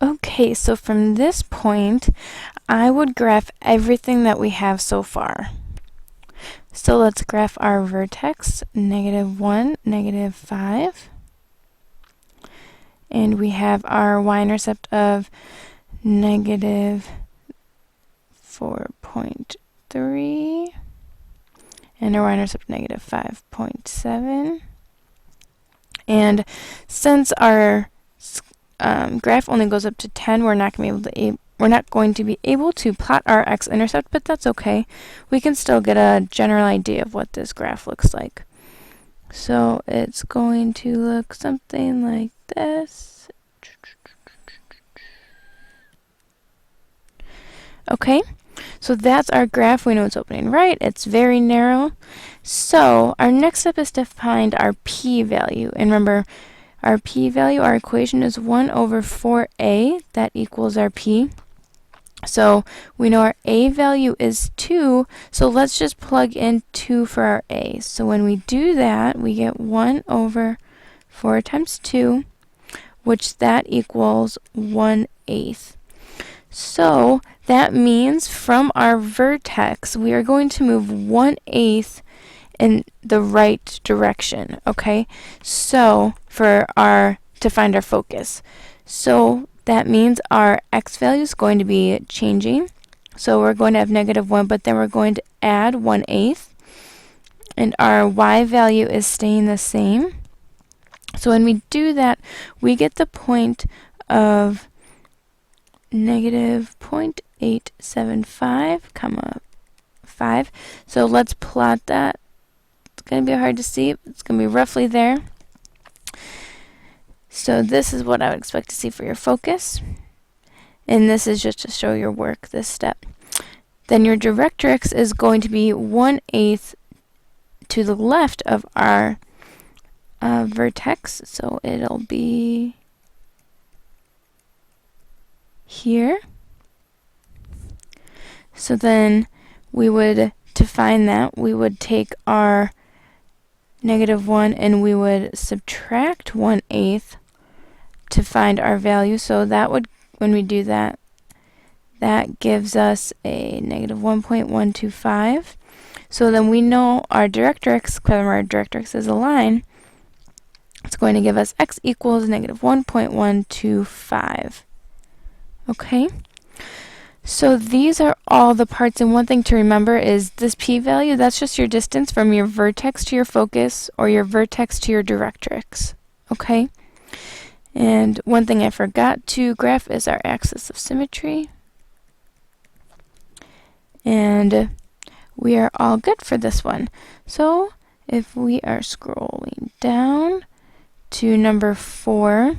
Okay, so from this point, I would graph everything that we have so far. So let's graph our vertex, -1, -5. And we have our y-intercept of -4.3 and our y-intercept -5.7. And since our graph only goes up to 10, we're not going to be able to plot our x-intercept, but that's okay. We can still get a general idea of what this graph looks like. So it's going to look something like this. Okay, so that's our graph. We know it's opening right. It's very narrow. So our next step is to find our p-value. And remember, our p-value, our equation is 1 over 4a. That equals our p. So we know our a value is 2, so let's just plug in 2 for our a. So when we do that, we get 1 over 4 times 2, which that equals 1/8. So that means from our vertex, we are going to move 1/8 in the right direction, okay? So to find our focus. So that means our x value is going to be changing. So we're going to have -1, but then we're going to add 1/8. And our y value is staying the same. So when we do that, we get the point of -0.875, 5. So let's plot that. It's going to be hard to see. It's going to be roughly there. So this is what I would expect to see for your focus. And this is just to show your work, this step. Then your directrix is going to be 1/8 to the left of our vertex. So it'll be here. So then to find that, we would take our -1 and we would subtract 1/8 to find our value. So that would, when we do that, that gives us a -1.125. So then we know our directrix, because our directrix is a line, it's going to give us x equals -1.125. Okay? So these are all the parts, and one thing to remember is this p-value, that's just your distance from your vertex to your focus or your vertex to your directrix. Okay? And one thing I forgot to graph is our axis of symmetry. And we are all good for this one. So if we are scrolling down to number 4,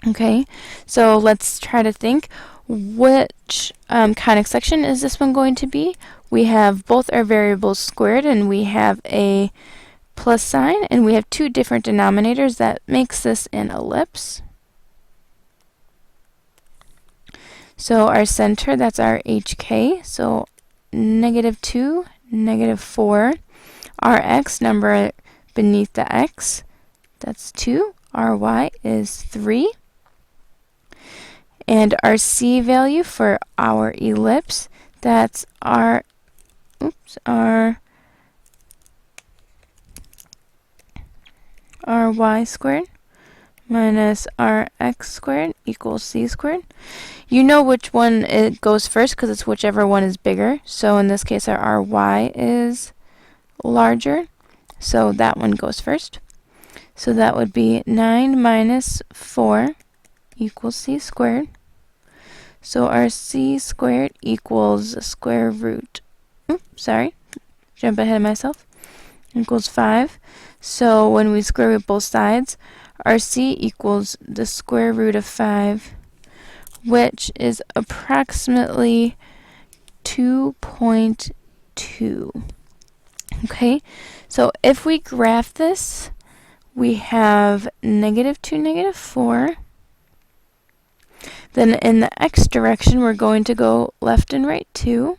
okay, so let's try to think, which conic section is this one going to be? We have both our variables squared, and we have a plus sign, and we have two different denominators. That makes this an ellipse. So our center, that's our HK, so -2, -4. Our x number beneath the x, that's 2. Our y is 3. And our c value for our ellipse, that's our y squared minus our x squared equals c squared. You know which one it goes first because it's whichever one is bigger. So in this case, our y is larger, so that one goes first. So that would be 9 minus 4 equals c squared. So our c squared equals the square root. Jump ahead of myself. Equals 5. So when we square root both sides, our c equals the square root of 5, which is approximately 2.2. Okay, so if we graph this, we have -2, -4. Then in the x direction, we're going to go left and right 2.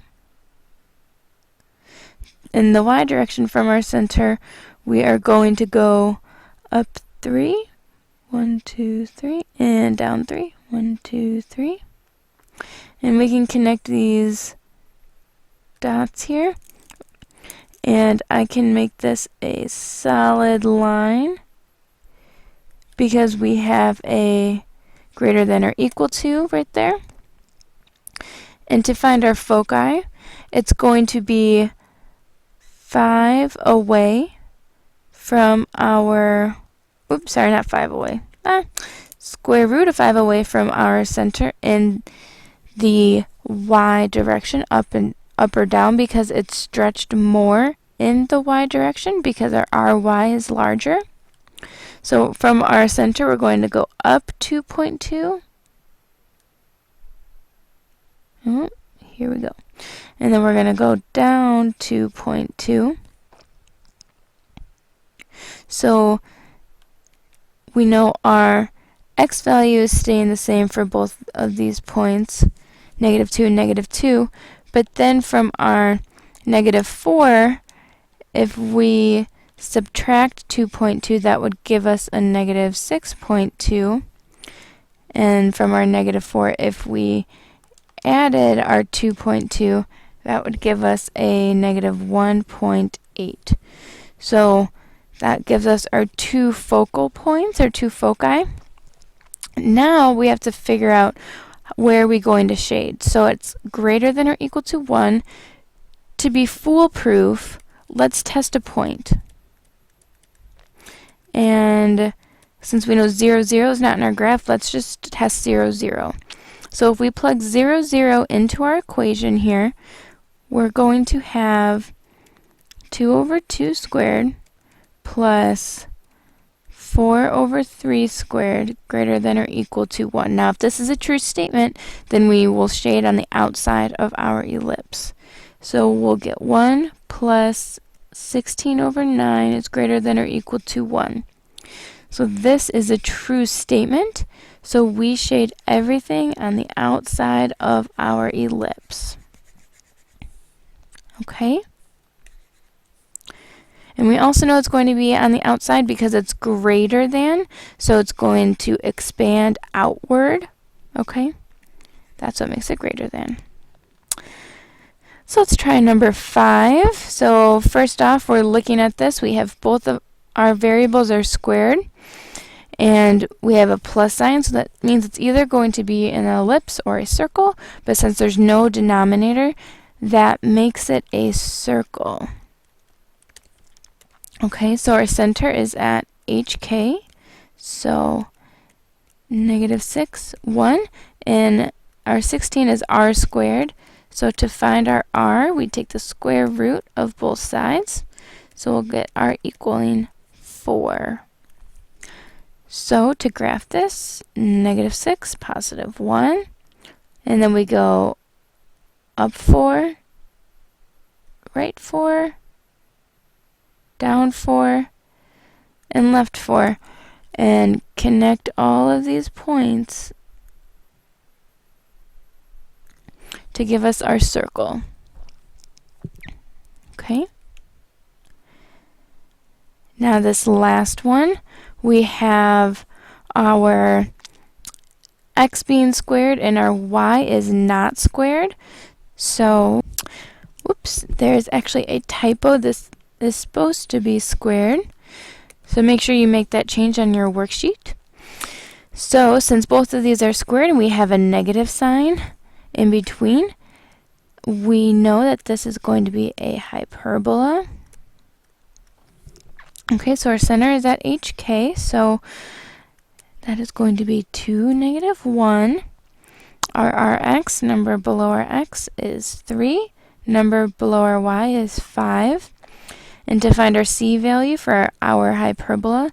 In the y direction from our center, we are going to go up 3, 1, 2, 3, and down 3, 1, 2, 3. And we can connect these dots here. And I can make this a solid line because we have a greater than or equal to right there. And to find our foci, it's going to be 5 away from our, oops, sorry, not 5 away. Square root of 5 away from our center in the y direction, up or down, because it's stretched more in the y direction because our ry is larger. So from our center, we're going to go up 2.2. Here we go. And then we're going to go down 2.2. So we know our x value is staying the same for both of these points, -2 and -2. But then from our -4, if we subtract 2.2, that would give us a -6.2. And from our -4, if we added our 2.2, that would give us a -1.8. So that gives us our 2 focal points, or 2 foci. Now we have to figure out where we're going to shade. So it's greater than or equal to 1. To be foolproof, let's test a point. And since we know 0, 0 is not in our graph, let's just test 0, 0. So if we plug 0, 0 into our equation here, we're going to have 2 over 2 squared plus 4 over 3 squared greater than or equal to 1. Now, if this is a true statement, then we will shade on the outside of our ellipse. So we'll get 1 plus 16 over 9 is greater than or equal to 1. So this is a true statement. So we shade everything on the outside of our ellipse. Okay? And we also know it's going to be on the outside because it's greater than, so it's going to expand outward. Okay? That's what makes it greater than. So let's try number 5. So first off, we're looking at this. We have both of our variables are squared, and we have a plus sign, so that means it's either going to be an ellipse or a circle, but since there's no denominator, that makes it a circle. Okay, so our center is at HK, so -6, 1, and our 16 is r squared. So to find our r, we take the square root of both sides, so we'll get r equaling 4. So to graph this, -6, positive 1, and then we go up 4, right 4, down 4, and left 4, and connect all of these points to give us our circle. Okay? Now this last one, we have our x being squared and our y is not squared. So, whoops, there's actually a typo. This is supposed to be squared. So make sure you make that change on your worksheet. So since both of these are squared and we have a negative sign in between, we know that this is going to be a hyperbola. Okay, so our center is at HK, so that is going to be 2, -1. Our Rx, number below our x, is 3. Number below our y is 5. And to find our c value for our hyperbola,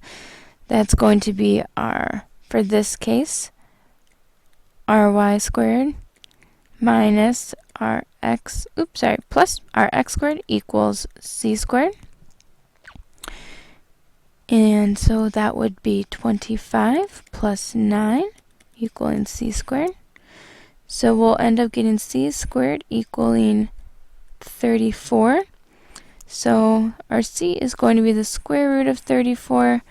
that's going to be our, for this case, ry squared minus plus our x squared equals c squared. And so that would be 25 plus 9 equaling c squared. So we'll end up getting c squared equaling 34. So our c is going to be the square root of 34,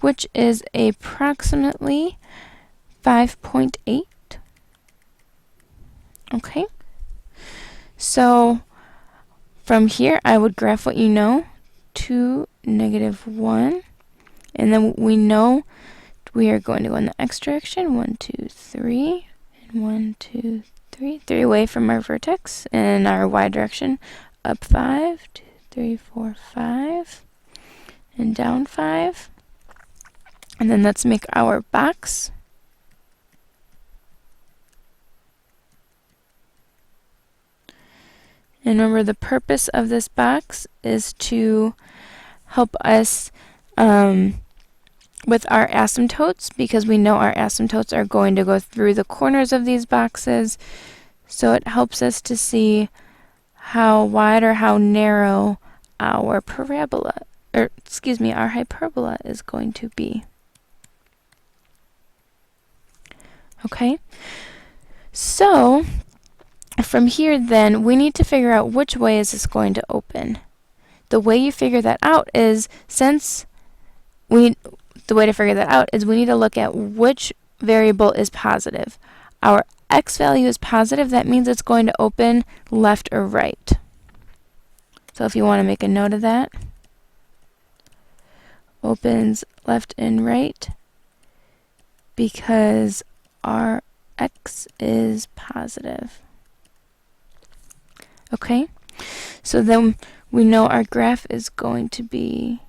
which is approximately 5.8. Okay, so from here I would graph what you know, 2, -1, and then we know we are going to go in the x direction, 1, 2, 3, and 1, 2, 3, 3 away from our vertex, and our y direction, up 5, 2, 3, 4, 5, and down 5. And then let's make our box. And remember, the purpose of this box is to help us with our asymptotes, because we know our asymptotes are going to go through the corners of these boxes. So it helps us to see how wide or how narrow our parabola, or excuse me, our hyperbola is going to be. Okay, so from here then, we need to figure out which way is this going to open. The way you figure that out is, we need to look at which variable is positive. Our x value is positive, that means it's going to open left or right. So if you want to make a note of that, opens left and right because our x is positive. Okay, so then we know our graph is going to be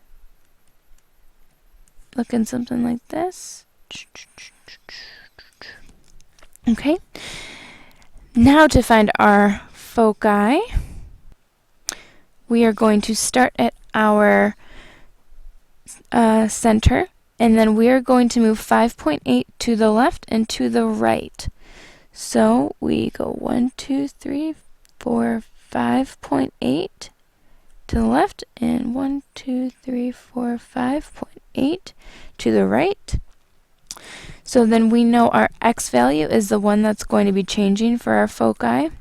looking something like this. Okay, now to find our foci, we are going to start at our center, and then we are going to move 5.8 to the left and to the right. So we go 1, 2, 3, 4, 5.8 to the left, and 1, 2, 3, 4, 5.8 to the right. So then we know our x value is the one that's going to be changing for our foci,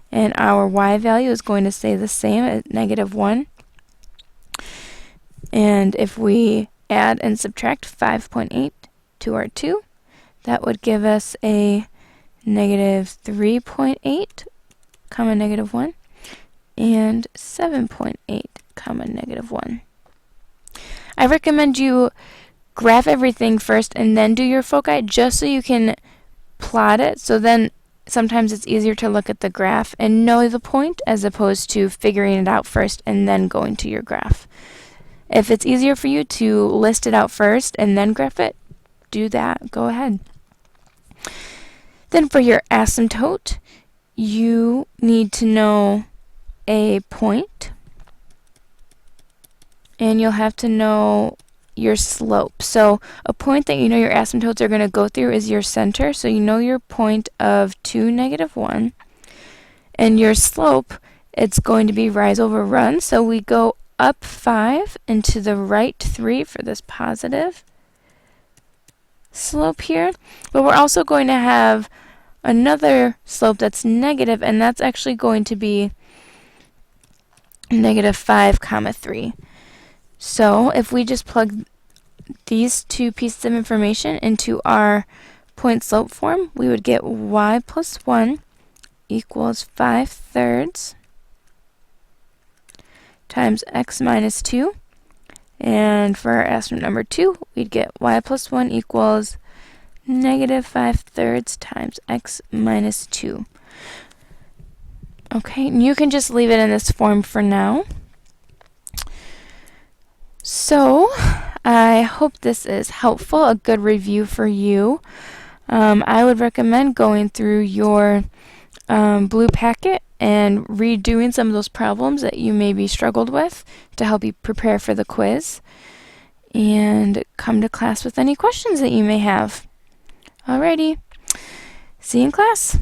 and our y value is going to stay the same at -1. And if we add and subtract 5.8 to our 2, that would give us a -3.8, comma -1, and 7.8, comma -1. I recommend you graph everything first and then do your foci, just so you can plot it, so then sometimes it's easier to look at the graph and know the point as opposed to figuring it out first and then going to your graph. If it's easier for you to list it out first and then graph it, do that. Go ahead. Then for your asymptote, you need to know a point, and you'll have to know your slope. So a point that you know your asymptotes are going to go through is your center. So you know your point of 2, -1. And your slope, it's going to be rise over run. So we go up 5 and to the right 3 for this positive slope here. But we're also going to have another slope that's negative, and that's actually going to be -5, comma 3. So if we just plug these two pieces of information into our point slope form, we would get y plus 1 equals 5/3 times x minus 2. And for our asymptote number 2, we'd get y plus 1 equals -5/3 times x minus 2. Okay, and you can just leave it in this form for now. So, I hope this is helpful, a good review for you. I would recommend going through your blue packet and redoing some of those problems that you maybe struggled with to help you prepare for the quiz. And come to class with any questions that you may have. Alrighty, see you in class.